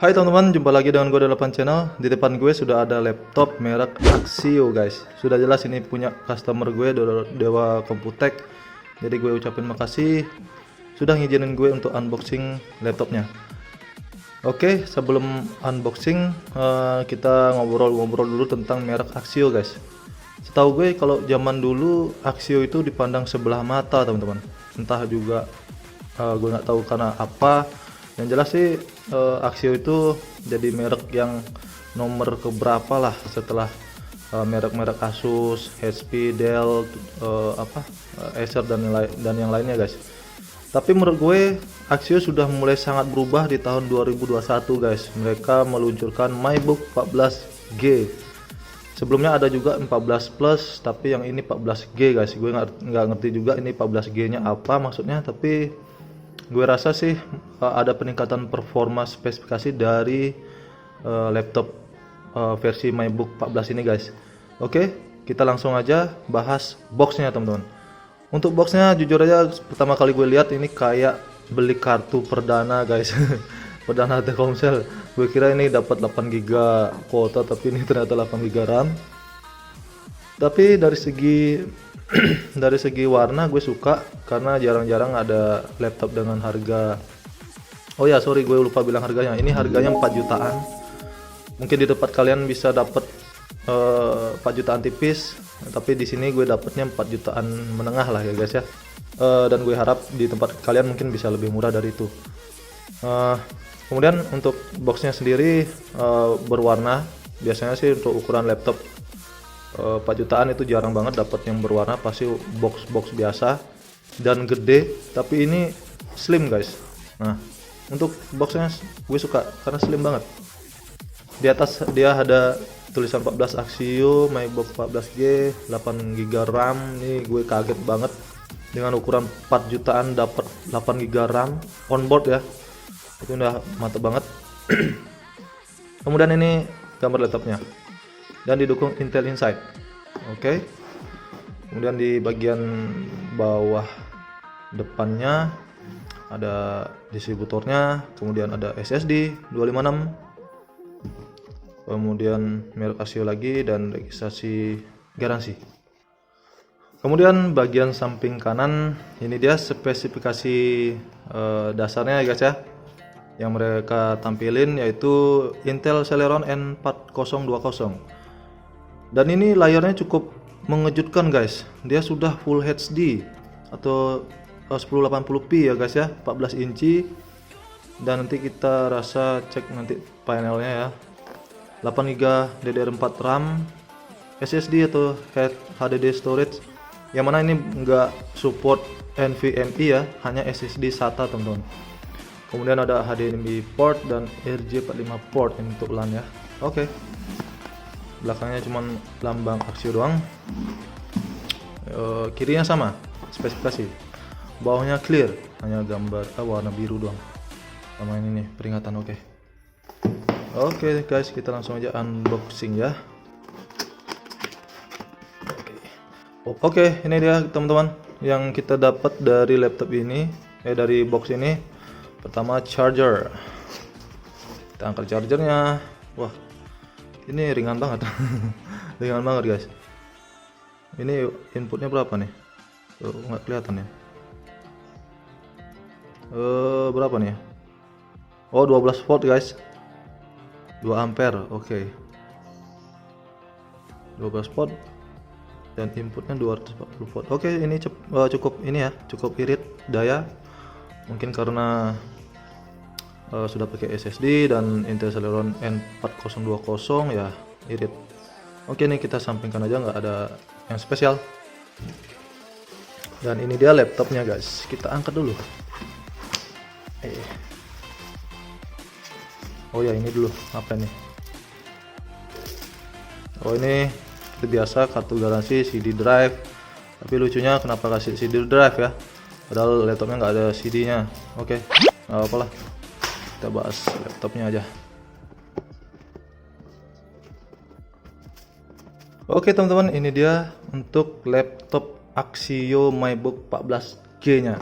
Hai teman-teman, jumpa lagi dengan gue Delapan Channel. Di depan gue sudah ada laptop merek Axio guys. Sudah jelas ini punya customer gue, Dewa Computek. Jadi gue ucapin makasih sudah ngizinin gue untuk unboxing laptopnya. Oke, sebelum unboxing kita ngobrol-ngobrol dulu tentang merek Axio guys. Setahu gue kalau zaman dulu Axio itu dipandang sebelah mata teman-teman. Entah juga gue nggak tahu karena apa. Yang jelas sih Axio itu jadi merek yang nomor keberapa lah setelah merek-merek Asus, HP, Dell, Acer dan yang lainnya guys. Tapi menurut gue Axio sudah mulai sangat berubah di tahun 2021 guys. Mereka meluncurkan MyBook 14G. Sebelumnya ada juga 14 Plus, tapi yang ini 14G guys. Gue nggak ngerti juga ini 14G-nya apa maksudnya, tapi gue rasa sih ada peningkatan performa spesifikasi dari laptop versi MyBook 14 ini guys. Oke, kita langsung aja bahas boxnya teman-teman. Untuk boxnya jujur aja pertama kali gue lihat ini kayak beli kartu perdana guys. Perdana Telkomsel. Gue kira ini dapat 8 GB kuota, tapi ini ternyata 8 GB RAM. Tapi dari segi warna gue suka karena jarang-jarang ada laptop dengan harga. Oh ya, sorry gue lupa bilang harganya. Ini harganya 4 jutaan. Mungkin di tempat kalian bisa dapat 4 jutaan tipis, tapi di sini gue dapatnya 4 jutaan menengah lah ya guys ya. Dan gue harap di tempat kalian mungkin bisa lebih murah dari itu. Kemudian untuk boxnya sendiri berwarna. Biasanya sih untuk ukuran laptop 4 jutaan itu jarang banget dapat yang berwarna, pasti box biasa dan gede, tapi ini slim guys. Nah, untuk boxnya gue suka karena slim banget. Di atas dia ada tulisan 14 Axio, MyBook 14G, 8 GB RAM. Ini gue kaget banget dengan ukuran 4 jutaan dapat 8 GB RAM onboard ya. Itu udah mantep banget. Kemudian ini gambar laptopnya dan didukung Intel Inside. Oke. Kemudian di bagian bawah depannya ada distributornya, kemudian ada SSD 256, kemudian merek Axio lagi dan registrasi garansi. Kemudian bagian samping kanan ini dia spesifikasi dasarnya ya guys ya, yang mereka tampilin yaitu Intel Celeron N4020. Dan ini layarnya cukup mengejutkan guys. Dia sudah Full HD atau 1080p ya guys ya, 14 inci. Dan nanti kita rasa cek nanti panelnya ya. 8 GB DDR4 RAM, SSD atau HDD storage. Yang mana ini enggak support NVMe ya, hanya SSD SATA teman-teman. Kemudian ada HDMI port dan RJ45 port untuk LAN ya. Oke. Belakangnya cuman lambang Axio doang. Kirinya sama spesifikasi. Bawahnya clear, hanya gambar warna biru doang. Sama ini nih peringatan. Oke guys, kita langsung aja unboxing ya. Oke, ini dia teman-teman yang kita dapat dari laptop ini, dari box ini. Pertama charger. Kita angkat chargernya. Wah, ini ringan banget. Ringan banget guys. Ini inputnya berapa nih? Nggak kelihatan ya. Berapa nih? Oh, 12 volt guys. 2 ampere. Oke. 12 volt dan inputnya 240 volt. Oke, ini cukup ini ya, cukup irit daya. Mungkin karena sudah pakai SSD dan Intel Celeron N4020 ya, irit. Oke, ini kita sampingkan aja, nggak ada yang spesial. Dan ini dia laptopnya guys, kita angkat dulu. Oh ya, ini dulu apa ini? Oh, ini seperti biasa kartu garansi, CD drive. Tapi lucunya kenapa kasih CD drive ya, padahal laptopnya nggak ada CD-nya. Oke, nggak apa-apa lah, kita bahas laptopnya aja. Oke teman-teman, ini dia untuk laptop Axio MyBook 14G nya.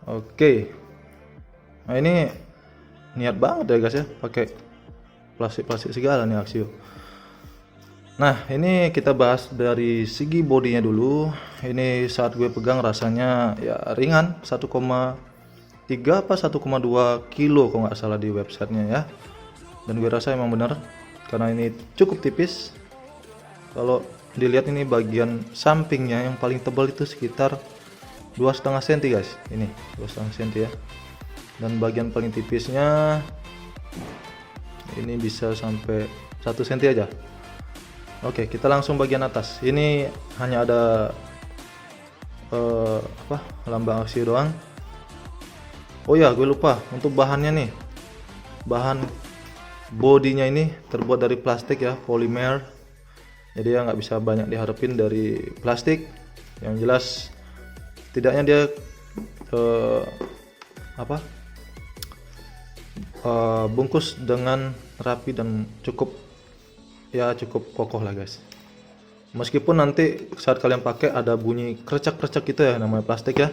Oke, nah ini niat banget ya guys ya, pakai plastik segala nih Axio. Nah ini kita bahas dari segi bodinya dulu. Ini saat gue pegang rasanya ya ringan, 1,3 apa 1,2 kilo kalau nggak salah di websitenya ya. Dan gue rasa emang bener karena ini cukup tipis. Kalau dilihat ini bagian sampingnya yang paling tebal itu sekitar 2,5 cm guys. Ini 2,5 cm ya. Dan bagian paling tipisnya ini bisa sampai 1 cm aja. Oke, kita langsung bagian atas. Ini hanya ada lambang Axio doang. Oh ya, gue lupa untuk bahannya nih. Bahan bodinya ini terbuat dari plastik ya, polimer. Jadi ya nggak bisa banyak diharapin dari plastik. Yang jelas setidaknya dia bungkus dengan rapi dan cukup kokoh lah guys. Meskipun nanti saat kalian pakai ada bunyi krecek-krecek gitu ya, namanya plastik ya.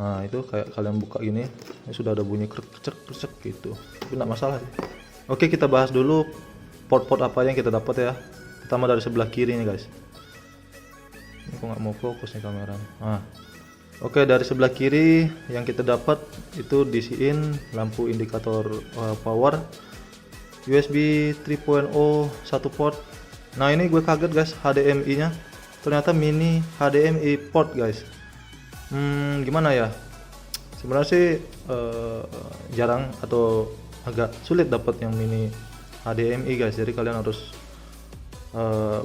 Nah itu kayak kalian buka gini, ini sudah ada bunyi krecek-krecek gitu, tapi nggak masalah. Oke, kita bahas dulu port-port apa yang kita dapat ya. Pertama dari sebelah kiri nih guys. Ini kok nggak mau fokus nih kamera. Oke, dari sebelah kiri yang kita dapat itu DCin, lampu indikator power, USB 3.0 satu port. Nah ini gue kaget guys, HDMI nya ternyata mini HDMI port guys. Gimana ya, sebenarnya sih jarang atau agak sulit dapat yang mini HDMI guys, jadi kalian harus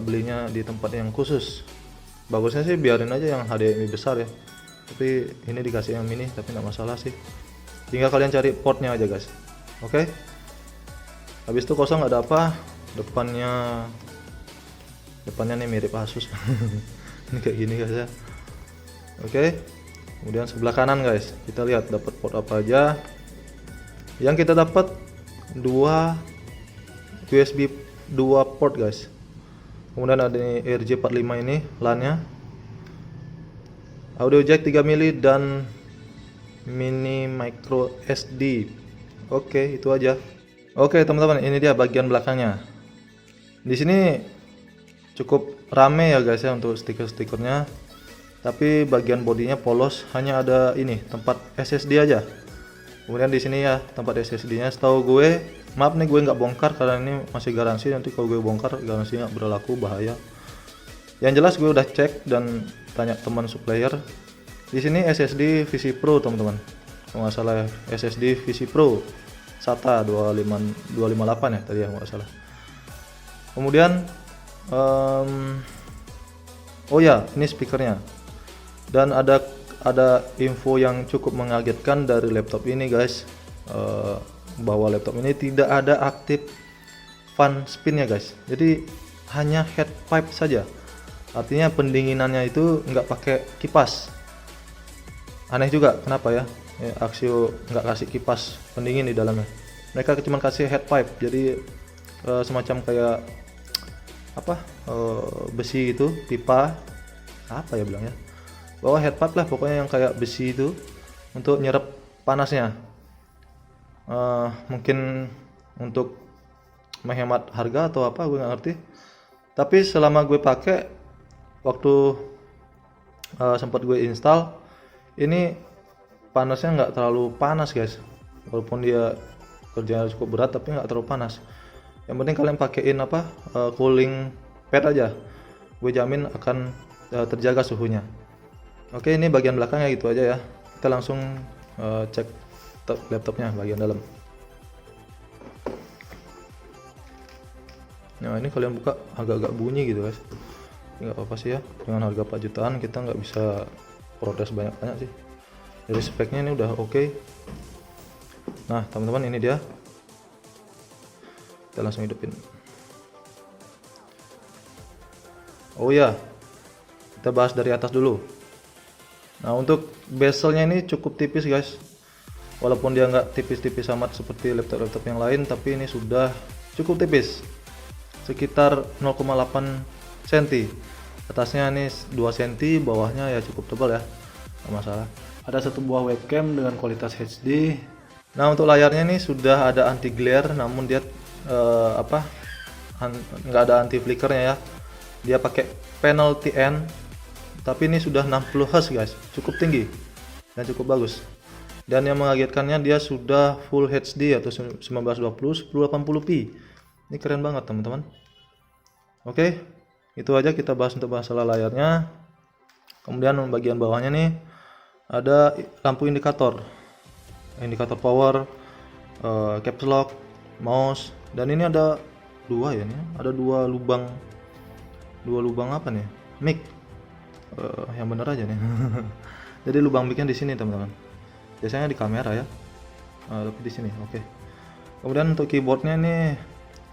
belinya di tempat yang khusus. Bagusnya sih biarin aja yang HDMI besar ya, tapi ini dikasih yang mini, tapi nggak masalah sih, tinggal kalian cari portnya aja guys. Oke, habis itu kosong ada apa, depannya nih mirip Asus. Ini kayak gini guys ya. Oke, kemudian sebelah kanan guys, kita lihat dapat port apa aja. Yang kita dapat 2 USB 2 port guys. Kemudian ada ini RJ45 ini LAN-nya, audio jack 3 mili dan mini micro SD. Oke, itu aja. Oke teman-teman, ini dia bagian belakangnya. Di sini cukup rame ya guys ya untuk stiker-stikernya, tapi bagian bodinya polos, hanya ada ini tempat SSD aja. Kemudian di sini ya tempat SSD-nya. Setahu gue, maaf nih gue nggak bongkar karena ini masih garansi. Nanti kalau gue bongkar garansinya berlaku, bahaya. Yang jelas gue udah cek dan tanya teman supplier. Di sini SSD VC Pro teman-teman. Kalau nggak salah ya, SSD VC Pro SATA 258 ya tadi ya, nggak salah. Kemudian oh ya, ini speakernya. Dan ada info yang cukup mengagetkan dari laptop ini guys, bahwa laptop ini tidak ada aktif fan spinnya guys, jadi hanya heat pipe saja. Artinya pendinginannya itu nggak pakai kipas. Aneh juga kenapa ya, Axio nggak kasih kipas pendingin di dalamnya. Mereka cuma kasih heat pipe, jadi semacam kayak besi itu, pipa apa ya bilangnya, bawa heat pipe lah pokoknya, yang kayak besi itu untuk nyerap panasnya. Mungkin untuk menghemat harga atau apa, gue nggak ngerti. Tapi selama gue pakai, waktu sempat gue install, ini panasnya nggak terlalu panas guys. Walaupun dia kerjanya cukup berat, tapi nggak terlalu panas. Yang penting kalian pakein cooling pad aja, gue jamin akan terjaga suhunya. Oke, ini bagian belakangnya gitu aja ya. Kita langsung cek laptopnya bagian dalam. Nah ini kalian buka agak-agak bunyi gitu guys, nggak apa-apa sih ya, dengan harga 4 jutaan kita nggak bisa protes banyak-banyak sih. Dari speknya ini udah oke. Nah teman-teman, ini dia, kita langsung hidupin. Oh ya, kita bahas dari atas dulu. Nah untuk bezelnya ini cukup tipis guys, walaupun dia nggak tipis-tipis amat seperti laptop-laptop yang lain, tapi ini sudah cukup tipis, sekitar 0,8 cm. Atasnya ini 2 cm, bawahnya ya cukup tebal ya, nggak masalah. Ada satu buah webcam dengan kualitas HD Nah, untuk layarnya ini sudah ada anti glare, namun dia nggak ada anti flickernya ya. Dia pakai panel TN, tapi ini sudah 60 Hz guys, cukup tinggi dan cukup bagus. Dan yang mengagetkannya dia sudah Full HD atau 1920 1080p. Ini keren banget teman-teman. Oke, itu aja kita bahas untuk masalah layarnya. Kemudian bagian bawahnya nih ada lampu indikator power, caps lock, mouse, dan ini ada dua ya nih, ada dua lubang apa nih, mic, yang bener aja nih. Jadi lubang micnya di sini teman-teman, biasanya di kamera ya, tapi di sini. Oke. Kemudian untuk keyboardnya ini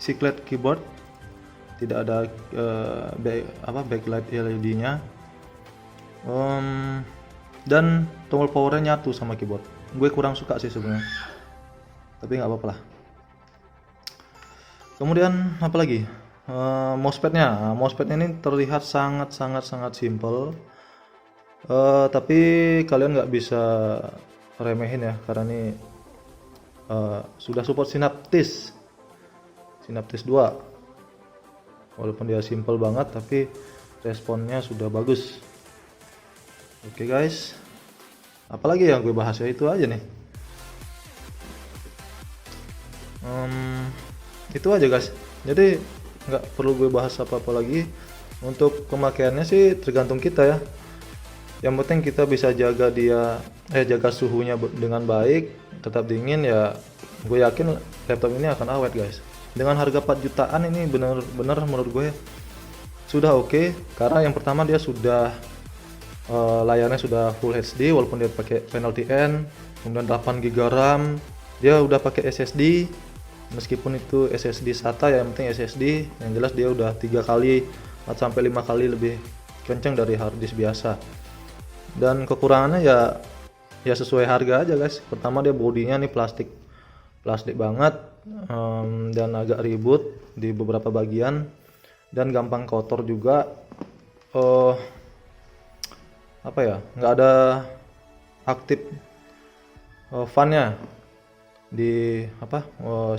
Cyclet keyboard, tidak ada backlight LED-nya, dan tombol powernya nyatu sama keyboard. Gue kurang suka sih sebenarnya, tapi nggak apa-apa lah. Kemudian apa lagi, mousepadnya. Mousepadnya ini terlihat sangat simple, tapi kalian nggak bisa remehin ya, karena ini sudah support Synaptis 2. Walaupun dia simple banget, tapi responnya sudah bagus. Oke guys, apalagi yang gue bahas ya, itu aja nih. Itu aja guys, jadi nggak perlu gue bahas apa-apa lagi. Untuk pemakaiannya sih tergantung kita ya, yang penting kita bisa jaga jaga suhunya dengan baik, tetap dingin ya. Gue yakin laptop ini akan awet guys. Dengan harga 4 jutaan ini bener-bener menurut gue sudah oke, karena yang pertama dia sudah layarnya sudah Full HD walaupun dia pakai panel TN, kemudian 8 GB RAM, dia udah pakai SSD, meskipun itu SSD SATA ya, yang penting SSD, yang jelas dia udah 3 kali atau sampai 5 kali lebih kenceng dari hard disk biasa. Dan kekurangannya ya sesuai harga aja guys. Pertama dia bodinya nih plastik banget, dan agak ribut di beberapa bagian dan gampang kotor juga. Nggak ada aktif fan-nya di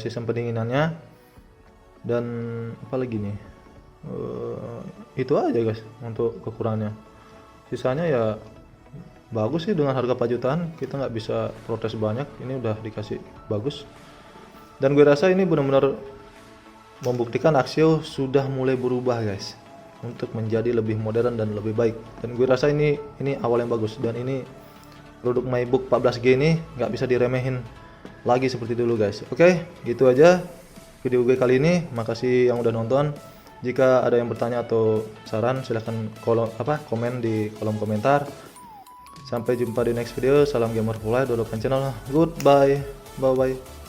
sistem pendinginannya. Dan apa lagi nih, itu aja guys untuk kekurangannya. Sisanya ya bagus sih, dengan harga 4 jutaan kita nggak bisa protes banyak. Ini udah dikasih bagus, dan gue rasa ini benar-benar membuktikan Axio sudah mulai berubah guys, untuk menjadi lebih modern dan lebih baik. Dan gue rasa ini awal yang bagus, dan ini produk MyBook 14G ini nggak bisa diremehin lagi seperti dulu guys. Oke, gitu aja video gue kali ini. Makasih yang udah nonton. Jika ada yang bertanya atau saran, silahkan komen di kolom komentar. Sampai jumpa di next video. Salam gamer for life, Dodo Channel. Goodbye, bye bye.